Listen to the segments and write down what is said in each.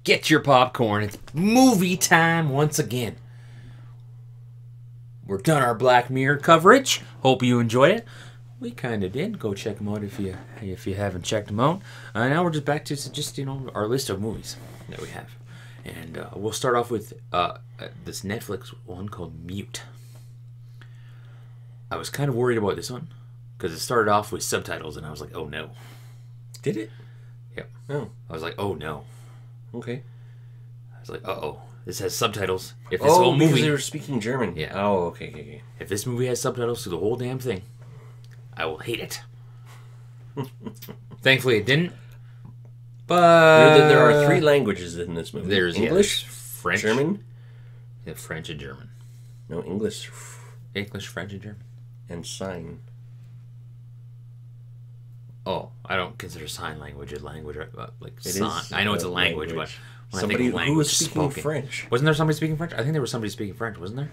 Get your popcorn. It's movie time once again. We're done our Black Mirror coverage. Hope you enjoy it. We kind of did. Go check them out if you haven't checked them out. Now we're just back to just our list of movies that we have, and we'll start off with this Netflix one called Mute. I was kind of worried about this one because it started off with subtitles, and I was like, "Oh no!" Did it? Yeah. Oh. I was like, "Oh no!" Okay. I was like, "Uh-oh, this has subtitles." If this whole because movie, they were speaking German. Yeah. Oh, okay. if this movie has subtitles to the whole damn thing, I will hate it. Thankfully, it didn't. But There are 3 languages in this movie. There's English, French, German. Yeah, French and German. No, English, English, French, and German. and sign. Oh, I don't consider sign language a language. Like It sign. is I know it's a a language, language. but when Somebody I think of who language was speaking spoken, French. wasn't there somebody speaking French? I think there was somebody speaking French, wasn't there?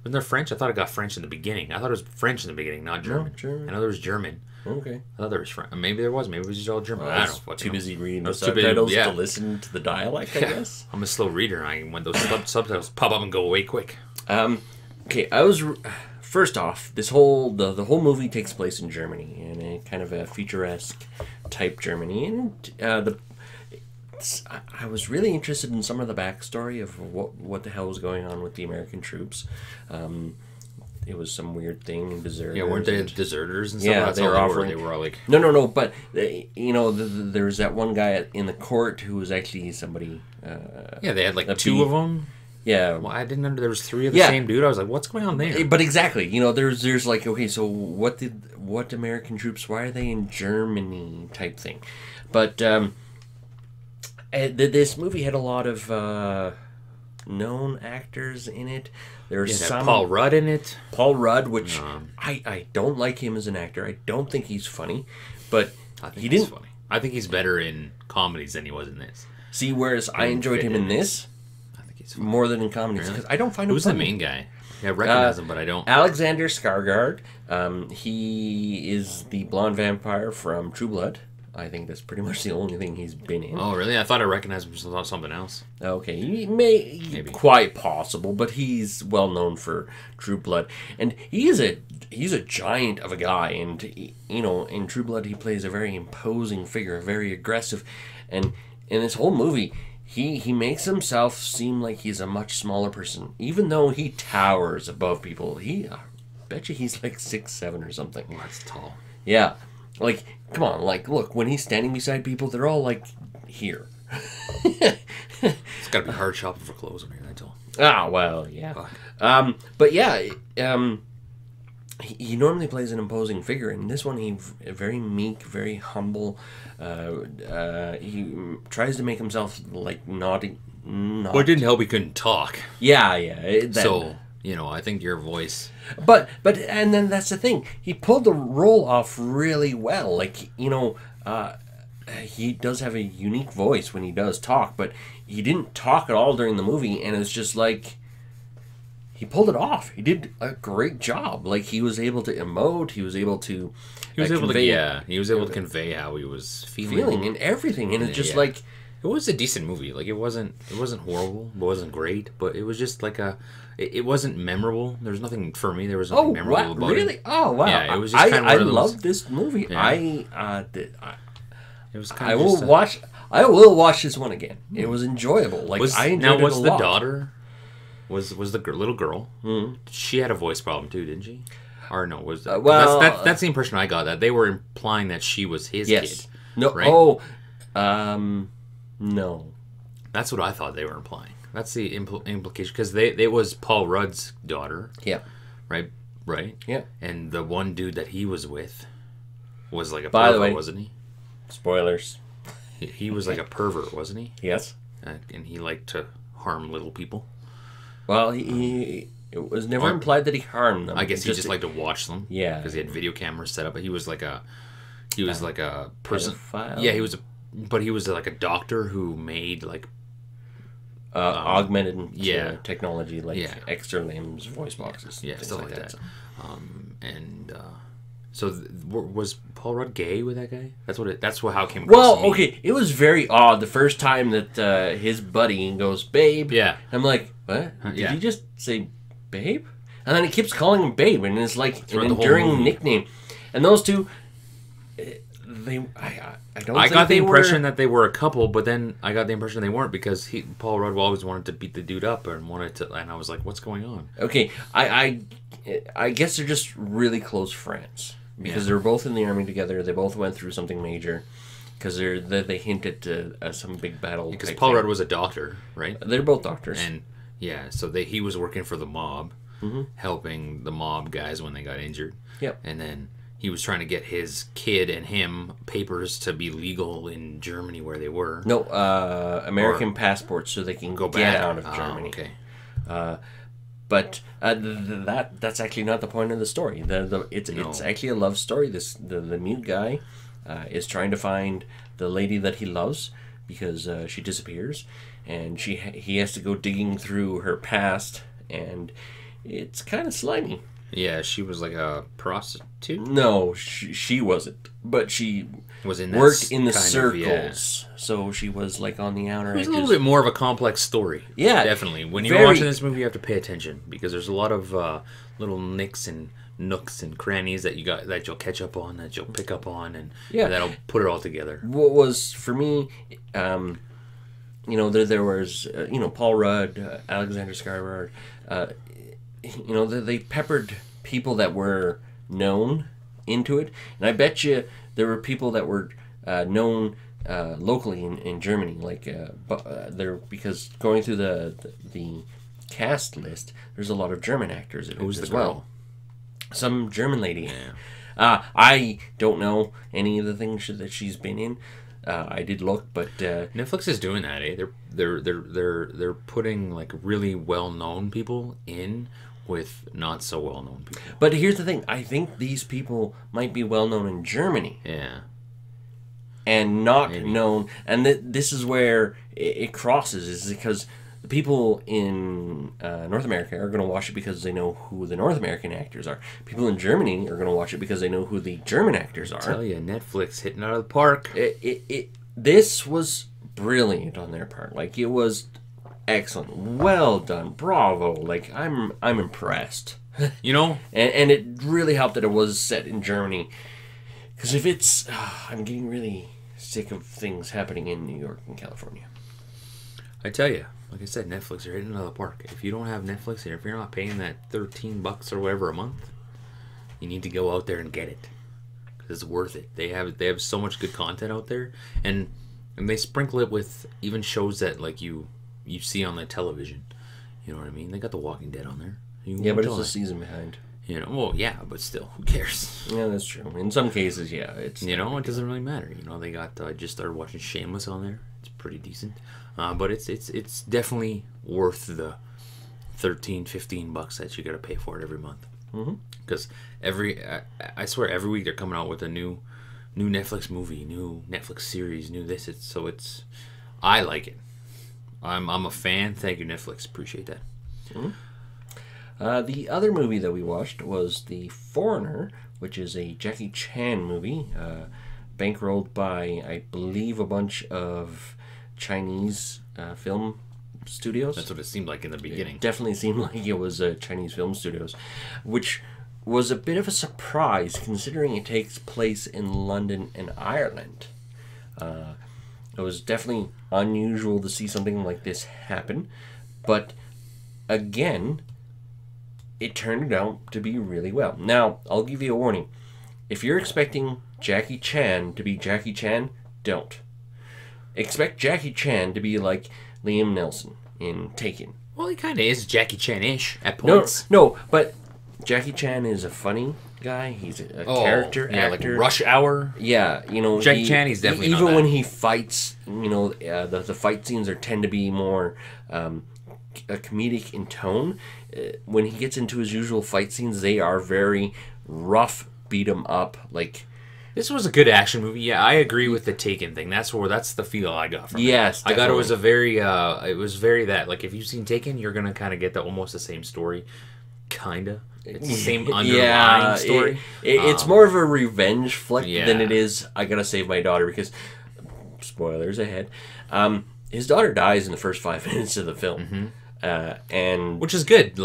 Wasn't there French? I thought it got French in the beginning. I thought it was French in the beginning, not German. No, German. I know there was German. Okay. I thought there was French. Maybe there was. Maybe it was just all German. I I was don't know. What too busy reading the was too busy, subtitles yeah. to listen to the dialect, I guess. I'm a slow reader, and when those subtitles pop up and go away quick. Okay, I was... First off, the whole movie takes place in Germany, in a kind of a futuresque type Germany, and I was really interested in some of the backstory of what the hell was going on with the American troops. It was some weird thing, deserters. Yeah, weren't they deserters and stuff? Yeah, That's they all were offering. They were all like, No, but there was that one guy in the court who was actually somebody. yeah, they had like a 2 B- of them. Yeah, Well, I didn't know there was 3 of the Yeah. same dude. I was like, what's going on there? but exactly, there's like, okay, so what American troops? Why are they in Germany? Type thing, but this movie had a lot of known actors in it. There's Yeah, some Paul Rudd in it. Paul Rudd, which I don't like him as an actor. I don't think he's funny, but I think he he's didn't funny. I think he's better in comedies than he was in this. see. Whereas I enjoyed him in this I think he's funny. more than in comedies because I don't find him Who's the funny. main guy? Yeah, I recognize him, but I don't. Alexander Skarsgård. He is the blonde vampire from True Blood. I think that's pretty much the only thing he's been in. Oh, really? I thought I recognized him from something else. Okay, he may Maybe. quite possible, but he's well known for True Blood, and he's a giant of a guy, and in True Blood he plays a very imposing figure, very aggressive, and in this whole movie he makes himself seem like he's a much smaller person, even though he towers above people. I bet you he's like 6'7" or something. Oh, that's tall. Yeah, like come on, like look when he's standing beside people, they're all like here. It's got to be hard shopping for clothes when you're that tall. Ah, well, yeah. Fuck. But yeah, he normally plays an imposing figure. In this one, he's very meek, very humble. He tries to make himself like not. Well, it didn't help he couldn't talk. Yeah. So, I think your voice... But and then that's the thing. He pulled the role off really well. Like he does have a unique voice when he does talk, but he didn't talk at all during the movie, and it's just like he pulled it off. He did a great job. Like he was able to emote. He was able to. He was able convey to convey how he was feeling and everything, and it's just like it was a decent movie. Like it wasn't horrible. It wasn't great, but it was just like it wasn't memorable. There was nothing for me. There was nothing memorable about really? it. Oh wow! Yeah, it was just kind of I one of those- loved this movie. Yeah. It was kind I of will just watch. I will watch this one again. It was enjoyable. Like I enjoyed now it was a the lot. daughter was the little girl? She had a voice problem too, didn't she? Or no? Was well, that's the impression I got, that they were implying that she was his Yes. kid. No. Right? Oh. No. That's what I thought they were implying. That's the implication, because it was Paul Rudd's daughter, Yeah. right? Right. Yeah. And the one dude that he was with was like a By the pervert, way- wasn't he? Spoilers. He was like a pervert, wasn't he? Yes. And he liked to harm little people. Well, it was never Or- implied that he harmed them. I guess he just liked to watch them. Yeah. Because he had video cameras set up. But he was like a person. pedophile? Yeah, he was like a doctor who made like augmented yeah. technology, like Yeah. extra limbs, voice boxes, yeah, things stuff like that. and So was Paul Rudd gay with that guy? That's how it came across Well, to me. okay, it was very odd the first time that his buddy goes, "Babe." Yeah. I'm like, what? Did yeah. he just say, "Babe"? And then he keeps calling him "Babe," and it's like Throughout an the whole enduring movie. nickname. And those two, I don't. I think got the they impression were, that they were a couple, but then I got the impression they weren't because Paul Rudd always wanted to beat the dude up and wanted to, and I was like, what's going on? Okay, I guess they're just really close friends because Yeah. they're both in the army together. They both went through something major because they hinted to some big battle. Because type Paul thing. Rudd was a doctor, right? They're both doctors. And yeah, so he was working for the mob, helping the mob guys when they got injured. Yep. And then he was trying to get his kid and him papers to be legal in Germany where they were. No, American passports so they can Go get back out of Oh, Germany. okay. But that's actually not the point of the story. It's actually a love story. The mute guy is trying to find the lady that he loves because she disappears, and he has to go digging through her past, and it's kind of slimy. Yeah, she was like a prostitute. No, she wasn't, but she Was in that worked in the kind of, circles, so she was like on the outer It was edges. a little bit more of a complex story. Yeah, definitely. When you're very- watching this movie, you have to pay attention because there's a lot of little nicks and nooks and crannies that you'll catch up on, that you'll pick up on, and that'll put it all together. What was for me, there was Paul Rudd, Alexander Skarsgård, they peppered people that were known into it, and I bet you there were people that were known locally in Germany, like there, because going through the cast list, there's a lot of German actors in it Who's as the girl? well. Some German lady. I don't know any of the things that she's been in. I did look, but Netflix is doing that. They're putting like really well known people in with not so well known people. but here's the thing. I think these people might be well known in Germany Yeah. and not Maybe. known. And this is where it crosses, is because the people in North America are going to watch it because they know who the North American actors are. People in Germany are going to watch it because they know who the German actors are. Tell you, Netflix hitting out of the park. This was brilliant on their part. Like, it was excellent, well done, bravo. Like, I'm impressed, You know, and it really helped that it was set in Germany. Because if it's, I'm getting really sick of things happening in New York and California. I tell you, like I said, Netflix are hitting out of the park. If you don't have Netflix, or if you're not paying that $13 or whatever a month, you need to go out there and get it. Because it's worth it. They have so much good content out there, and they sprinkle it with even shows that like you see on the television. You know what I mean? They got The Walking Dead on there. You can Yeah, but watch it's all a that. season behind. You know, well, yeah, but still, who cares? Yeah, that's true. In some cases, yeah, it's You know, it doesn't really matter. You know, they got. I just started watching Shameless on there. It's pretty decent, but it's definitely worth the $13-15 that you got to pay for it every month. Because I swear every week they're coming out with a new Netflix movie, new Netflix series, new this. I like it. I'm a fan. Thank you, Netflix. Appreciate that. The other movie that we watched was The Foreigner, which is a Jackie Chan movie, bankrolled by, I believe, a bunch of Chinese film studios. That's what it seemed like in the beginning. It definitely seemed like it was Chinese film studios, which was a bit of a surprise considering it takes place in London and Ireland. It was definitely unusual to see something like this happen, but again, it turned out to be really well. Now, I'll give you a warning. If you're expecting Jackie Chan to be Jackie Chan, don't. Expect Jackie Chan to be like Liam Neeson in Taken. Well, he kind of is Jackie Chan-ish at No, points. no, but Jackie Chan is a funny guy. He's a character actor. like Rush Hour. Yeah, Jackie Chan, he's definitely even not when that. he fights. The fight scenes tend to be more comedic in tone. When he gets into his usual fight scenes, they are very rough, beat 'em up. Like, This was a good action movie. Yeah, I agree with the Taken thing. That's the feel I got from it. yes, I got it definitely. was a very it was very that, like, if you've seen Taken, you're gonna kind of get almost the same story. kinda. It's the same underlying story. It's more of a revenge flick Yeah. than it is, I gotta save my daughter, because, spoilers ahead, his daughter dies in the first 5 minutes of the film. And Which is good.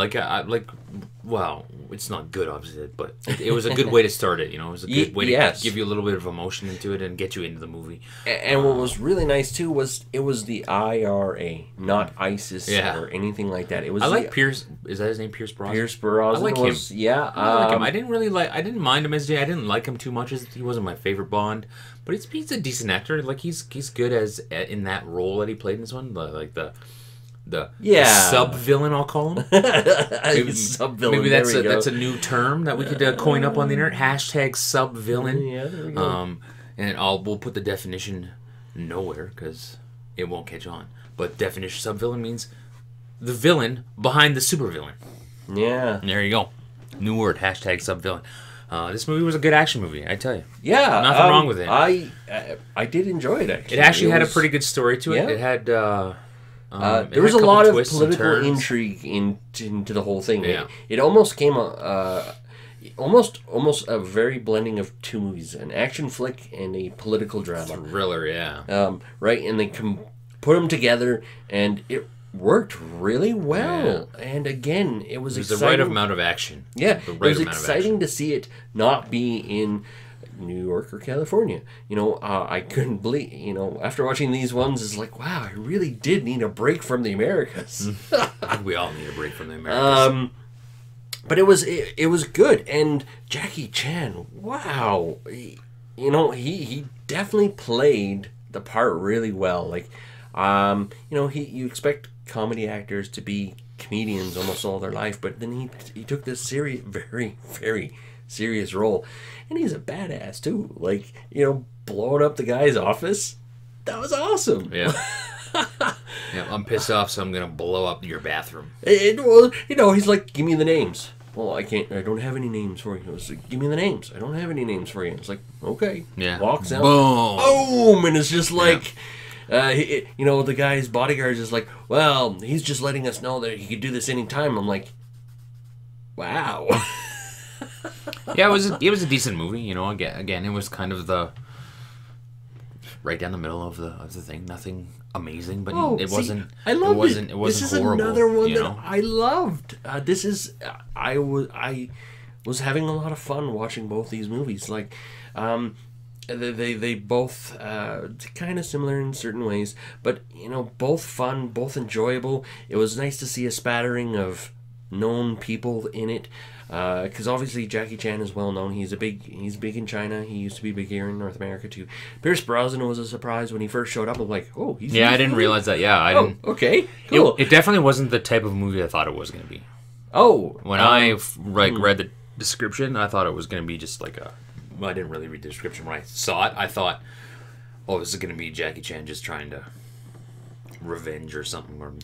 Well, it's not good, obviously, but it was a good way to start it. You know, it was a good way to give you a little bit of emotion into it and get you into the movie. And what was really nice too was it was the IRA, not ISIS Yeah. or anything like that. It was. I like Pierce. Is that his name? Pierce Brosnan. Pierce Brosnan. I like was, him. Yeah, I like him. I didn't really like. I didn't mind him as Jay. I didn't like him too much. As he wasn't my favorite Bond, but he's a decent actor. Like he's good as in that role that he played in this one. The sub villain, I'll call him. Sub-villain. Maybe that's a new term that we could coin up on the internet. Hashtag sub villain. Yeah, there we go. And we'll put the definition nowhere because it won't catch on. But definition sub villain means the villain behind the super villain. Yeah. There you go. New word. Hashtag sub villain. This movie was a good action movie, I tell you. Yeah. Nothing wrong with it. I did enjoy it, actually. It actually had a pretty good story to it. Yeah. It had. There was a lot of political intrigue into the whole thing. Yeah. It almost came almost a very blending of two movies, an action flick and a political drama. Thriller, yeah. Right, and they put them together, and it worked really well. Yeah. And again, it was exciting. The right amount of action. Yeah, it was exciting to see it not be in New York or California. You know, I couldn't believe, you know, after watching these ones, it's like, wow, I really did need a break from the Americas. I think we all need a break from the Americas. But it was good. And Jackie Chan, wow, he definitely played the part really well. Like, you expect comedy actors to be comedians almost all their life, but then he took this very, very serious role, and he's a badass too. Like, blowing up the guy's office, that was awesome. Yeah. Yeah, I'm pissed off, so I'm gonna blow up your bathroom. He's like, give me the names. Well, I don't have any names for you. It was like, give me the names. I don't have any names for you. It's like, okay. Yeah. Walks out. Boom. And it's just like, the guy's bodyguard is like, well, he's just letting us know that he could do this anytime. I'm like, wow. Yeah, it was a decent movie. Again, it was kind of the right down the middle of the thing. Nothing amazing, but it wasn't. I loved it. It wasn't this is horrible, another one that I loved. I was having a lot of fun watching both these movies. Like, they both kind of similar in certain ways, but both fun, both enjoyable. It was nice to see a spattering of known people in it. Because obviously Jackie Chan is well known. He's big in China. He used to be big here in North America too. Pierce Brosnan was a surprise when he first showed up. I'm like, oh, he's I didn't realize that. Yeah, I didn't. Okay, cool. It definitely wasn't the type of movie I thought it was going to be. Oh, when I read the description, I thought it was going to be just like I didn't really read the description when I saw it. I thought, oh, this is going to be Jackie Chan just trying to revenge or something, or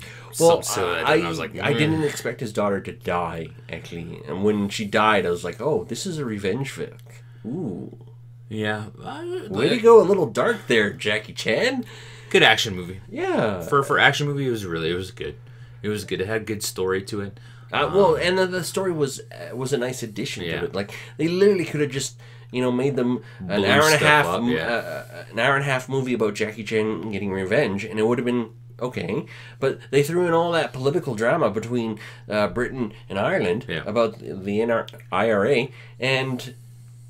I was like, I didn't expect his daughter to die, actually, and when she died, I was like, oh, this is a revenge flick. Ooh, yeah. Way to go, a little dark there, Jackie Chan. Good action movie. Yeah, for action movie, it was good. It was good. It had good story to it. And the story was a nice addition to it. Like, they literally could have just made them an hour and a half movie about Jackie Chan getting revenge, and it would have been okay. But they threw in all that political drama between Britain and Ireland about the IRA, and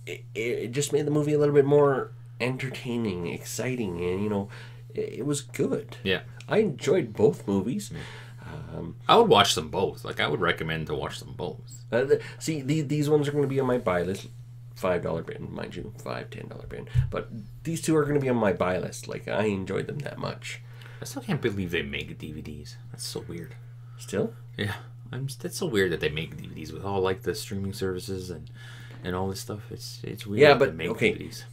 it just made the movie a little bit more entertaining, exciting, and it was good. Yeah, I enjoyed both movies. I would watch them both. Like, I would recommend to watch them both. See, these ones are going to be on my buy list. $5 bin, mind you, $10 bin. But these two are going to be on my buy list. Like, I enjoyed them that much. I still can't believe they make DVDs. That's so weird. Still? Yeah. That's so weird that they make DVDs with all, like, the streaming services and all this stuff. It's weird that they make DVDs.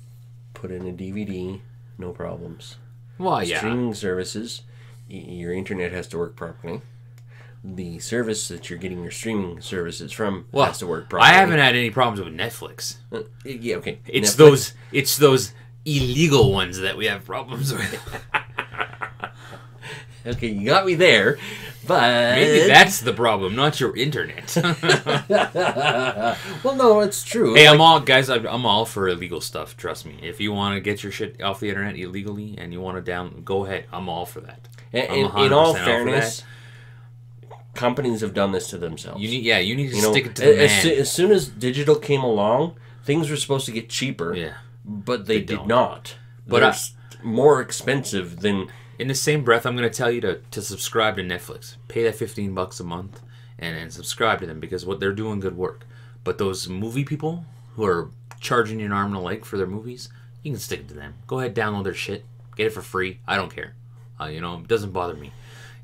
Put in a DVD, no problems. Well, yeah. Streaming services, your internet has to work properly. The service that you're getting your streaming services from has to work properly. I haven't had any problems with Netflix. Yeah, okay. It's those illegal ones that we have problems with. Okay, you got me there, but Maybe that's the problem, not your internet. well, no, it's true. Hey, I'm all for illegal stuff. Trust me. If you want to get your shit off the internet illegally and you want to go ahead. I'm all for that. In all fairness, companies have done this to themselves. You need to stick it to the man. As soon as digital came along, things were supposed to get cheaper. Yeah, but they did don't. not. But they're more expensive than. In the same breath, I'm going to tell you to subscribe to Netflix. Pay that $15 a month and subscribe to them because they're doing good work. But those movie people who are charging you an arm and a leg for their movies, you can stick it to them. Go ahead, download their shit, get it for free. I don't care. It doesn't bother me.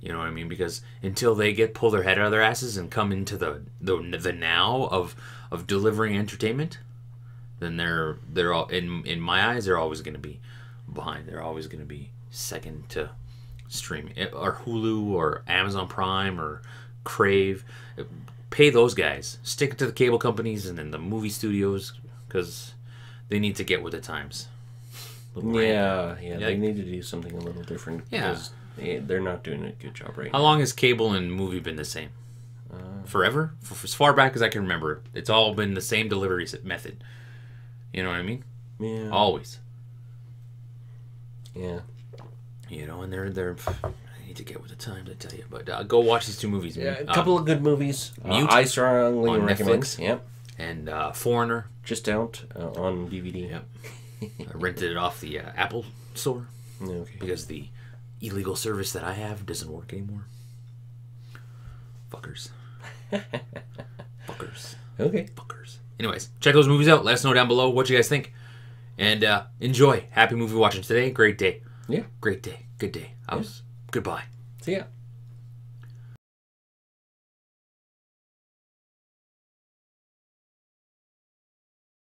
You know what I mean? Because until they pull their head out of their asses and come into the now of delivering entertainment, then they're all in my eyes they're always going to be behind. They're always going to be second to streaming or Hulu or Amazon Prime or Crave. Pay those guys. Stick it to the cable companies and then the movie studios because they need to get with the times. Yeah, they need to do something a little different because they're not doing a good job right now. How long has cable and movie been the same? Forever? For as far back as I can remember. It's all been the same delivery method. You know what I mean? Yeah. Always. Yeah. And they're I need to get with the times, I tell you. But go watch these two movies. Yeah, a couple of good movies. Mute I strongly on recommend. Netflix. Yep. And Foreigner. Just out on DVD. Yep. I rented it off the Apple store Okay. because the illegal service that I have doesn't work anymore. Fuckers. Fuckers. Okay. Fuckers. Anyways, check those movies out. Let us know down below what you guys think. And enjoy. Happy movie watching today. Great day. Yeah. Great day. Good day. Goodbye. See ya.